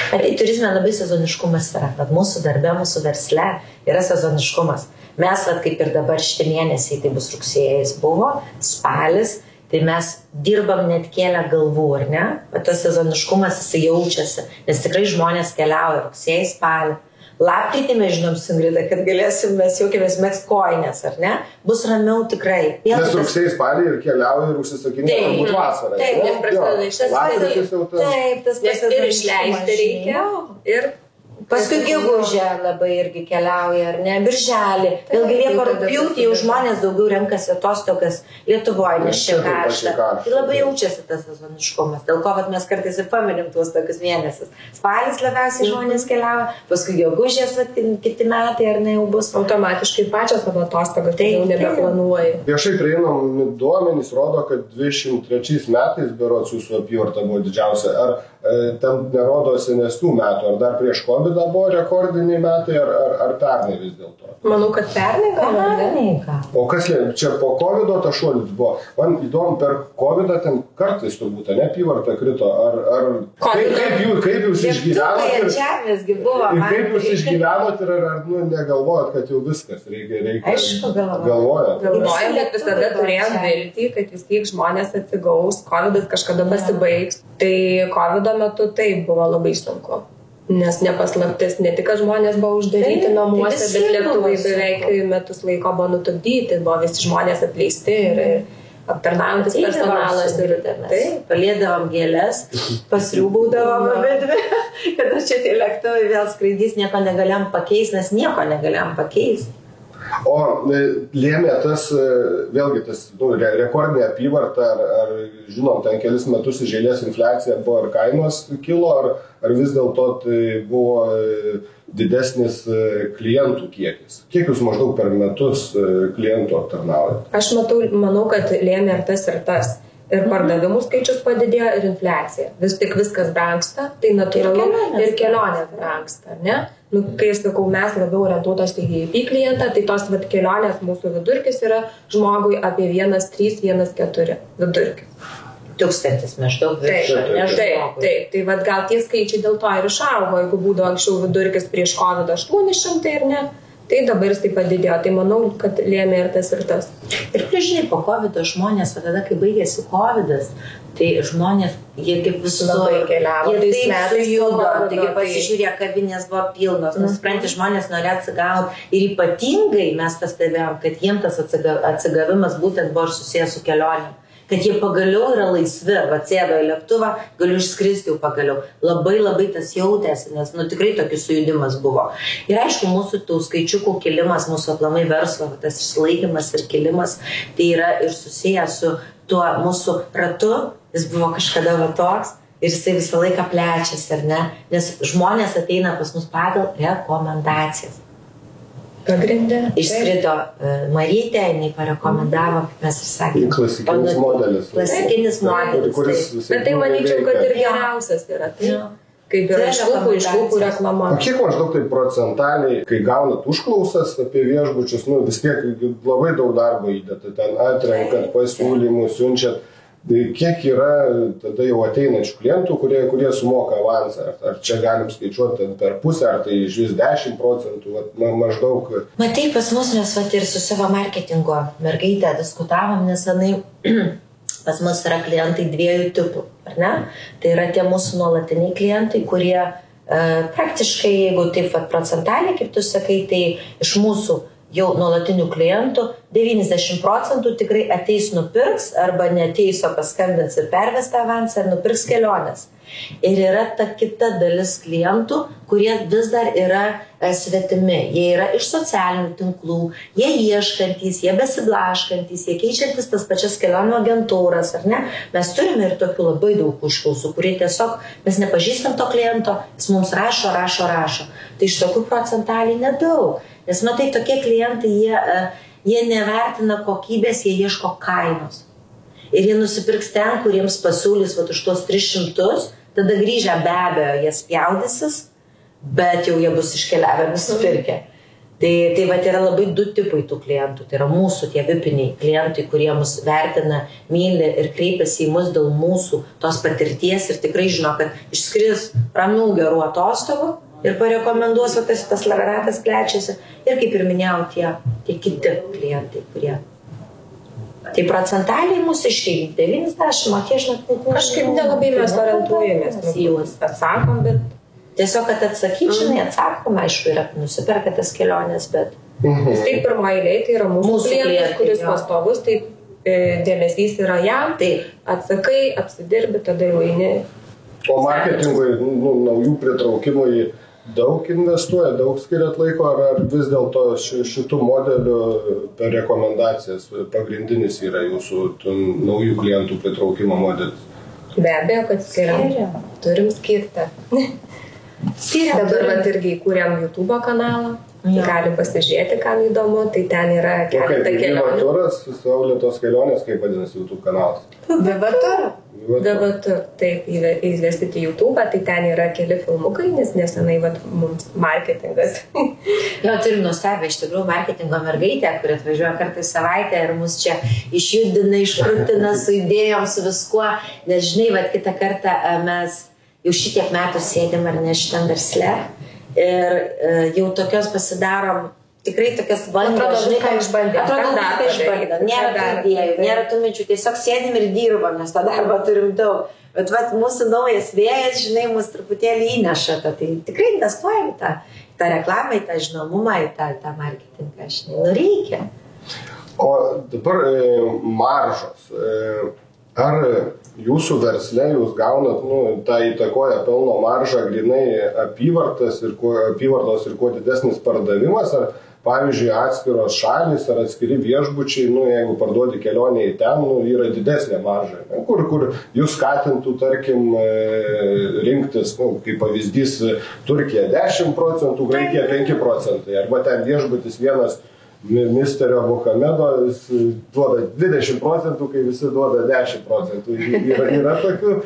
Tai turizme labai sezoniškumas yra, bet mūsų darbe, mūsų versle yra sezoniškumas. Mes, kaip ir dabar šitie mėnesiai, tai bus rugsėjas buvo, spalis, tai mes dirbam net kėlę galvų, ar ne? Bet tas sezoniškumas jisai jaučiasi, nes tikrai žmonės keliauja rugsėjai, spalį. Lapkritį mes žinom su Ingrida, kad galėsim mes jaukėmės megzt kojines, ar ne? Bus ramiau tikrai. Nes rugsėjai, spalį ir keliauja ir užsisakinė turbūt vasarą. Taip, nes prasideda iš Taip, tas ir išleisti reikia. Ir paskui gegužę labai irgi keliauja, ar ne? Birželį. Vėlgi Liepą rugpjūtį jau žmonės daugiau renkasi atostogas Lietuvoje, nes čia karšta. Tai labai jaučiasi tas sezoniškumas. Dėl ko mes kartais ir paminim tuos tokius mėnesius. Spalis labiausiai žmonės keliauja, paskui gegužės kiti metai, ar ne, jau bus. Automatiškai pačios savo atostogas jau nebeplanuoji. Viešai prieinami duomenys rodo, kad 23 metais berods jūsų apyvarta buvo didžiausia. Ar ten nerodo senesnių metų, ar dar prieš COVID buvo rekordiniai metai, ar pernai vis dėlto? Manau, kad pernai gal. O kas čia po COVID ta šuolis buvo? Man įdomu, per COVID ten kartais turbūt, ne, apyvarta krito, kaip jūs išgyvenot ir kaip jūs išgyvenot ir ar negalvojat, kad jau viskas reikia aišku, galvojat? Galvojam, bet visada turėjom viltį, kad vis tiek žmonės atsigaus, COVIDas kažkada pasibaigs. Tai COVIDo metu taip buvo labai sunku. Nes nepaslaptis, ne tik, kad žmonės buvo uždaryti namuose, bet lietuvai beveik metus laiko buvo nutupdyti, buvo visi žmonės atleisti ir aptarnaujantis personalas. Taip, palėdavom gėlės, pasriūbaudavom abidvi, kada čia tie lėktuvai vėl skraidys, nieko negalėjom pakeisti, nes nieko negalėjom pakeisti. O lėmė tas, vėlgi, tas rekordinė apyvarta, ar žinom, ten kelis metus iš eilės infliacija buvo, ar kainos kilo, ar vis dėlto tai buvo didesnis klientų kiekis? Kiek jūs maždaug per metus klientų aptarnaujate? Aš manau, kad lėmė ir tas. Ir pardavimų skaičius padidėjo, ir infliacija. Vis tik viskas brangsta, tai natūralu, ir kelionės brangsta, ne? Kai sakau, mes labiau orientuotos į VIP klientą, tai tos kelionės mūsų vidurkis yra žmogui apie 1,3–1,4 vidurkis. 1000 maždaug virš. Taip. Tai gal tie skaičiai dėl to ir išaugo, jeigu būdavo anksčiau vidurkis prieš COVID 800, ar ne? Tai dabar jis taip padidėjo, tai manau, kad lėmė ir tas. Ir žinai, po COVID žmonės, tada, kai baigėsi COVIDas, tai žmonės, jie kaip visur keliavo, jie taip sujudo, taigi pasižiūrė, kavinės buvo pilnos, nusprendė, žmonės norėjo atsigauti. Ir ypatingai mes pastebėjom, kad jiems tas atsigavimas būtent buvo susijęs su kelionėm. kad jie pagaliau yra laisvi, atsėdo į lėktuvą, galiu išskristi jau pagaliau. Labai labai tas jautėsi, nes tikrai tokis sujudimas buvo. Ir aišku, mūsų tų skaičiukų kilimas, mūsų aplamai verslo, tas išlaikymas ir kilimas, tai yra ir susijęs su tuo mūsų ratu, jis buvo kažkada va toks ir jisai visą laiką plečiasi, ar ne? Nes žmonės ateina pas mus pagal rekomendacijas. Pagrindė. Išskrido Marytė, jinai parekomendavo, kaip mes ir sakėme. Klasikinis modelis. Klasikinis modelis. Bet tai manyčiau, kad ir geriausias yra. Tai, kaip ir iš lūpų reklama. O kiek maždaug tai procentaliai, kai gaunat užklausas apie viešbučius, vis tiek labai daug darbo įdėta, ten atrenkat pasiūlymus, siunčiat. Kiek yra tada jau ateinančių klientų, kurie sumoka avansą? Ar čia galim skaičiuoti per pusę, ar tai iš vis 10%, maždaug? Matai, pas mus mes ir su savo marketingo mergaitę diskutavom nesenai, pas mus yra klientai 2 tipų, ar ne? Tai yra tie mūsų nuolatiniai klientai, kurie praktiškai, jeigu taip procentaliai, kaip tu sakai, tai iš mūsų jau nuolatinių klientų 90% tikrai ateis nupirks arba neateis, o paskambins ir perves tą avansą ir nupirks keliones. Ir yra ta kita dalis klientų, kurie vis dar yra svetimi. Jie yra iš socialinių tinklų, jie ieškantys, jie besiblaškantys, jie keičiantis tas pačias kelionių agentūras, ar ne? Mes turime ir tokių labai daug užklausų, kurie tiesiog mes nepažįstam to kliento, jis mums rašo. Tai iš tokių procentaliai nedaug. Nes matai, tokie klientai, jie nevertina kokybės, jie ieško kainos. Ir jie nusipirks ten, kuriems pasiūlys už tuos 300, tada grįžę be abejo, jie spjaudysis, bet jau jie bus iškeliavę nusipirkę. Tai yra labai 2 tipai tų klientų. Tai yra mūsų tie vipiniai klientai, kurie mus vertina, myli ir kreipiasi į mus dėl mūsų tos patirties ir tikrai žino, kad išskris ramių gerų atostogų ir parekomenduos, tas ratas plečiasi. Ir kaip ir minėjau, tie kiti klientai, kurie. Tai procentaliai mūsų išreikia 90, o tie žinot, kažkaip nelabai mes orientuojamės. Jūs atsakom, bet tiesiog, kad atsakyt, žinai, atsakom, aišku, yra nusiperka tas kelionės, bet. Tai pirmoje eilėje tai yra mūsų klientas, kuris pastovus, tai dėmesys yra jam, tai atsakai, apsidirbi, tada jau eini. O marketingui, naujų pritraukimui daug investuoja, daug skiriat laiko, ar vis dėlto šitų modelių per rekomendacijas pagrindinis yra jūsų naujų klientų pritraukimo modelis? Be abejo, kad skiriam. Turim skirti. Dabar irgi įkūrėm YouTube kanalą. Galim pasižiūrėti, kam įdomu, tai ten yra keletą kelionių. Vivaturas, Saulėtos kelionės, kaip vadinasi YouTube kanalas? Vivatur. Taip, įvestyti YouTube, tai ten yra keli filmukai, nes nesenai mums marketingas. Jo, turim nuostabę iš tikrųjų marketingo mergaitę, kuri atvažiuoja kartą į savaitę ir mus čia išjudina, iškrutina su idėjom, su viskuo. Nes žinai, kitą kartą mes jau šitiek metų sėdim ar ne šitam versle ir jau tokios pasidarom, tikrai tokias bandė. Atrodo, viską išbandė. Nėra idėjų, nėra tų minčių, tiesiog sėdim ir dirbam, nes tą darbą turim daug. Bet mūsų naujas vėjas, žinai, mus truputėlį įneša, tai tikrai investuojam į tą reklamą, į tą žinomumą, į tą marketingą, žinai, reikia. O dabar maržos. Ar jūsų versle jūs gaunat, tą įtakoja pelno maržą grinai apyvartos ir kuo didesnis pardavimas, ar pavyzdžiui atskiros šalys ar atskiri viešbučiai, jeigu parduodi kelionę į ten, yra didesnė marža, kur jūs skatintų, tarkim, rinktis, kaip pavyzdys, Turkija 10%, Graikija 5%, arba ten viešbutis vienas Misterio Mohamedo duoda 20%, kai visi duoda 10%. Yra tokių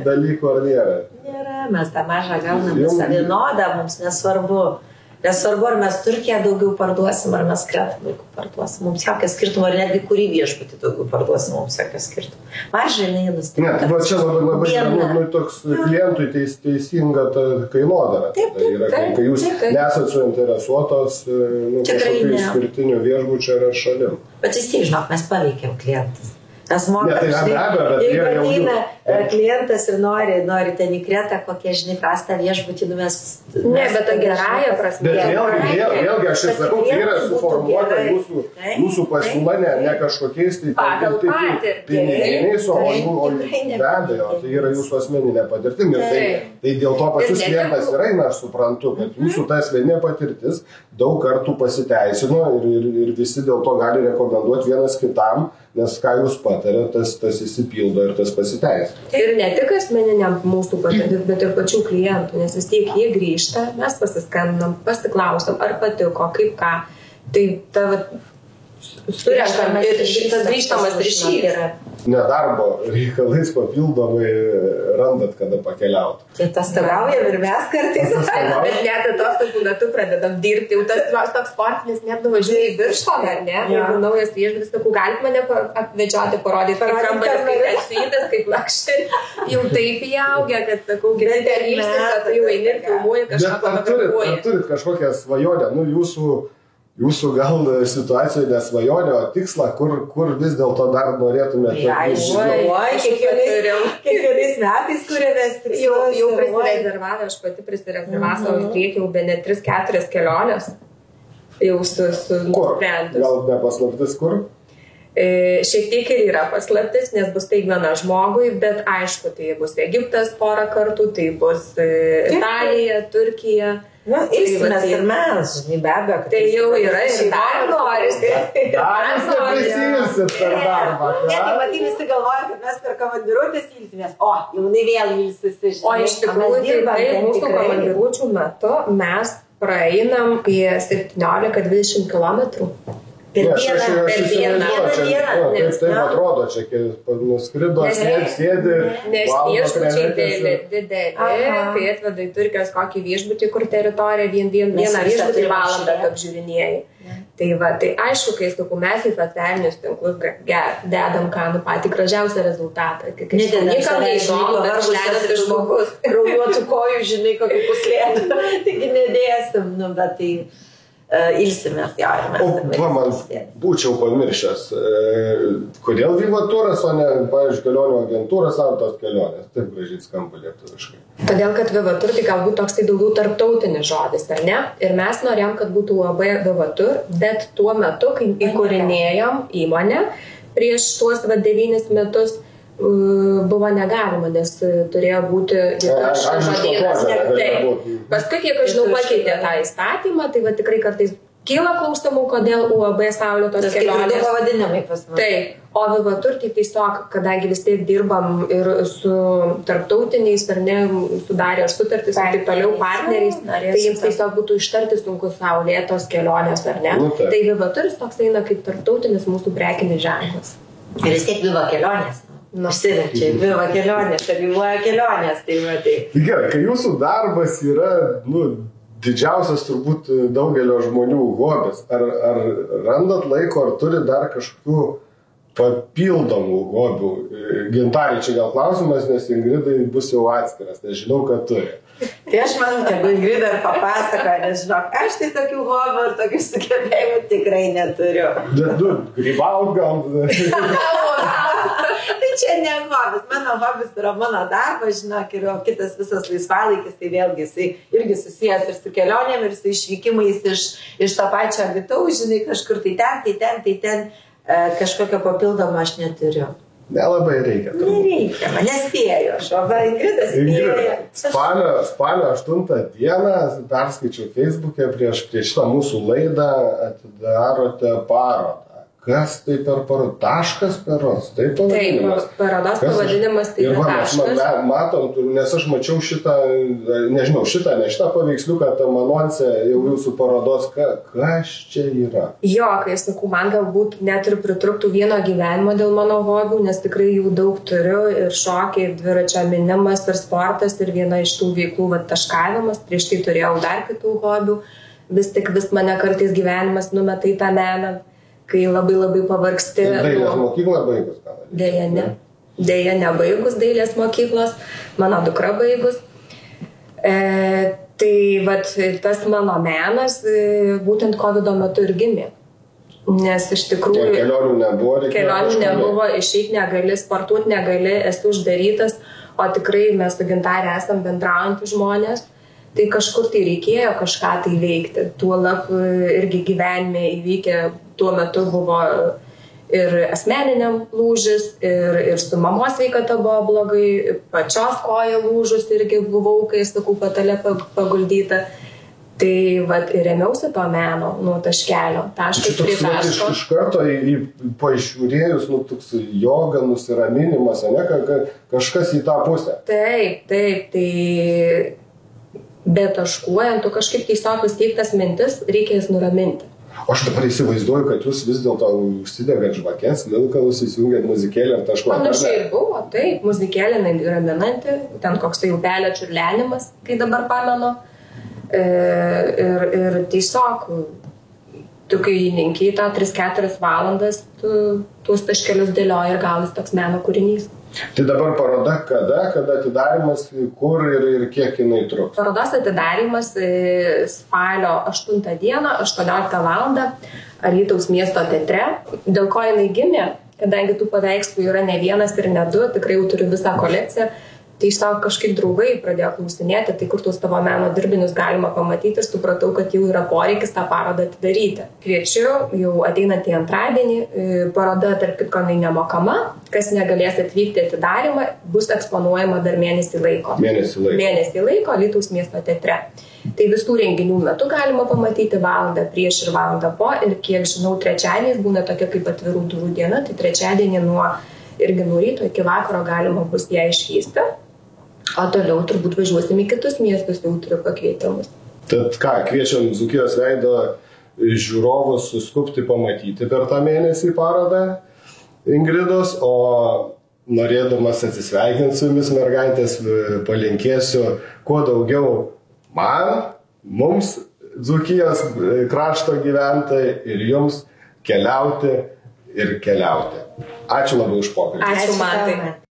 dalykų ar nėra? Nėra, mes tą mažą gaunam visą vienodą, mums nesvarbu. Nesvarbu, ar mes Turkiją daugiau parduosim, ar mes Kretą daugiau parduosim. Mums jokio skirtumo, ar netgi kurį viešbutį daugiau parduosim, mums jokio skirtumo. Mažai neįlus. Ne, tai čia labai toks klientui teisinga ta kainodara. Kai jūs nesat suinteresuotos kažkokiu išskirtiniu viešbučiu ar šalim. Bet vis tiek, žinok, mes paveikėm klientus. Mes mokam, jeigu klientas ir nori ten į Kretą kokią, žinai, prastą viešbutį mes... Ne, bet ta gerąją prasme. Bet vėlgi aš ir sakau, tai yra suformuota jūsų pasiūla, ne kažkokiais piniginiais, o be abejo, tai yra jūsų asmeninė patirtim. Ir tai dėl to pačius klientas yra, aš suprantu, kad jūsų ta asmeninė patirtis daug kartų pasiteisino ir visi dėl to gali rekomenduoti vienas kitam, nes ką jūs patarė, tas įsipildo ir tas pasiteisino. Ir ne tik asmeniniam mūsų patirtis, bet ir pačių klientų, nes vis tiek jie grįžta, mes pasiskambinam, pasiklausom, ar patiko, kaip ką. Tai ta surenkam ir šitas grįžtamas ryšys. Nedarbo reikalais papildomai randat, kada pakeliauti. Tai atostogaujam ir mes kartais. Bet net atostogų metu pradedam dirbti. Jau tas toks sportinis net nuvažiuoja į Birštoną, ar ne? Jeigu naujas viešbutis, sakau, galite mane apvedžioti, parodyti, kaip kambaris, kaip atsytas, kaip lakštai. Jau taip įaugę, kad, sakau, gyventi ar ilsis, tu jau eini ir filmuoji kažką fotografuoji. Bet turit kažkokią svajonę, jūsų gal situacijoje nesvajonė, o tikslą, kur vis dėlto dar norėtumėte? Kiekvienais metais kuriamės tikslus. Jau prisirezervavę, aš pati prisirezervavę savo priekį jau be ne 3-4 kelionės. Jau su sprendus. Gal ne paslaptis kur? Šiek tiek ir yra paslaptis, nes bus staigmena žmogui, bet aišku, tai bus Egiptas porą kartų, tai bus Italija, Turkija. Ilsimės ir mes, žinai, be abejo. Tai jau yra ir dar norisi. Prisilsit per darbą. Ne, tai matai, visi galvoja, kad mes per komandiruotės ilsimės. O, jaunai vėl ilsisi, žinai. O iš tikrųjų, tai mūsų komandiruočių metu mes praeinam apie 17-20 kilometrų. Per dieną. Taip atrodo, čia nuskrido, sėdi. Nes viešbučiai dideli, kai atveda į Turkijos kokį viešbutį, kur teritoriją vieną viešbutį valandą apžiūrinėjai. Tai aišku, kai sakau, mes į socialinius tinklus dedam patį gražiausią rezultatą. Niekam neįdomu, bet išleidžiasi žmogus. Kraujuotų kojų, žinai, kokį puslėtų. Taigi nedėsim, bet tai... ilsimės, jo, ir mes. Man būčiau pamiršęs, kodėl Vivaturas, o ne, pavyzdžiui, kelionių agentūras ar tos kelionės, taip gražiai skamba lietuviškai. Todėl, kad Vivatur tai galbūt toks tai daugiau tarptautinis žodis, ar ne? Ir mes norėjom, kad būtų UAB Vivatur, bet tuo metu, kai įkūrinėjom įmonę, prieš tuos 9 metus, buvo negalima, nes turėjo būti žodynas. Paskui, kiek aš žinau, pakeitė tą įstatymą, tai tikrai kartais kyla klausimų, kodėl UAB Saulėtos kelionės. Tai pavadinimai pas mus. Taip, o Vivatur tai tiesiog, kadangi vis tiek dirbam ir su tarptautiniais, ar ne, sudarė sutartis ir taip toliau partneriais, tai jiems tiesiog būtų ištarti sunku Saulėtos kelionės, ar ne. Tai Vivaturis toks eina kaip tarptautinis mūsų prekinis ženklas. Ir vis tiek Viva kelionės. Nusivenčia, Viva kelionės, tai Viva kelionės, tai matai. Gerai, kai jūsų darbas yra, didžiausias turbūt daugelio žmonių hobis, ar randat laiko, ar turi dar kažkokių papildomų hobių? Gintarė, čia gal klausimas, nes Ingridai bus jau atskiras, nes žinau, kad turi. Tai aš manau, kad Ingrida ir papasakoja, nes žinok, aš tai tokių hobių ir tokių sugebėjimų tikrai neturiu. Bet grybaut gal... Tai čia ne hobis, mano hobis yra mano darbas, žinok, ir kitas visas laisvalaikis, tai vėlgi jisai irgi susijęs ir su kelionėm, ir su išvykimais iš to pačio Alytaus, žinai, kažkur tai ten, kažkokio papildomo aš neturiu. Nelabai reikia. Nereikia, man nespėjo, Ingrida spėjo. Spalio 8 dieną perskaičiau Facebook'e prieš šitą mūsų laidą atidarote parodą. Kas tai per parodą? Taškas peros, tai pavadinimas. Taip, parodos pavadinimas tai yra taškas. Matom, nes aš mačiau šitą, nežinau, ne šitą paveiksliuką, tam anonse jau jūsų parodos, kas čia yra? Jo, kai sakau, man galbūt net ir pritruktų vieno gyvenimo dėl mano hobių, nes tikrai jų daug turiu, ir šokiai, ir dviračio minimas, ir sportas, ir viena iš tų veiklų taškavimas, prieš tai turėjau dar kitų hobių, vis mane kartais gyvenimas numeta į tą meną, kai labai pavargsti. Dailės mokyklą baigus? Deja, nebaigus dailės mokyklos, mano dukra baigus. Tai tas mano menas būtent COVID metu ir gimė. Nes iš tikrųjų Kelionių nebuvo, išeiti negali, sportuoti negali, esi uždarytas, o tikrai mes su Gintarė esam bendraujantys žmonės, tai kažkur tai reikėjo kažką tai veikti. Tuolab irgi gyvenime įvykę, tuo metu buvo ir asmeniniam lūžis, ir su mamos sveikata buvo blogai, pačios koja lūžus irgi buvau, kai sakau, patale paguldyta. Tai vat ir remiausi to meno nuo taškelio. Taškas prie taško. Iš karto pažiūrėjus, toks joga, nusiraminimas, kažkas į tą pusę. Taip, tai be taškuojant, tu kažkaip tiesiog vis tiek tas mintis reikia jas nuraminti. Aš dabar įsivaizduoju, kad jūs vis dėlto užsidegat žvakes, vilkalus įsijungiat muzikėlę ir taškuojat. Panašiai ir buvo, taip, muzikėlė raminanti, ten koks tai upelio čiurlenimas, kai dabar pamenu. Ir tiesiog, tu kai įninkiai tą 3-4 valandas, tu tuos taškelius dėlioji ir gaunas toks meno kūrinys. Tai dabar paroda kada atidarimas, kur ir kiek jinai truks? Parodos atidarimas spalio 8 dieną, 18 valandą, Alytaus miesto teatre. Dėl ko jinai gimė, kadangi tų paveikslų yra ne vienas ir ne du, tikrai jau turiu visą kolekciją. Tai savo kažkaip draugai pradėjo klausinėti, tai kur tuos tavo meno dirbinius galima pamatyti ir supratau, kad jau yra poreikis tą parodą atidaryti. Kviečiu jau ateinantį antradienį, paroda tarp kitko nemokama, kas negalės atvykti atidarimą, bus eksponuojama dar mėnesį laiko. Mėnesį laiko Alytaus miesto teatre. Tai visų renginių metu galima pamatyti valandą prieš ir valandą po ir kiek žinau, trečiadieniais būna tokia kaip atvirų durų diena, tai trečiadienį nuo ryto iki vakaro galima bus ją išvysti. O toliau turbūt važiuosim į kitus miestus, jau turiu pakvietimus. Tad ką, kviečiam Dzūkijos veido žiūrovus suskubti pamatyti per tą mėnesį parodą Ingridos, o norėdamas atsisveikinti su jumis, mergaitės, palinkėsiu kuo daugiau mums, Dzūkijos krašto gyventojai ir jums keliauti ir keliauti. Ačiū labai už pokalbį. Ačiū, Mantai.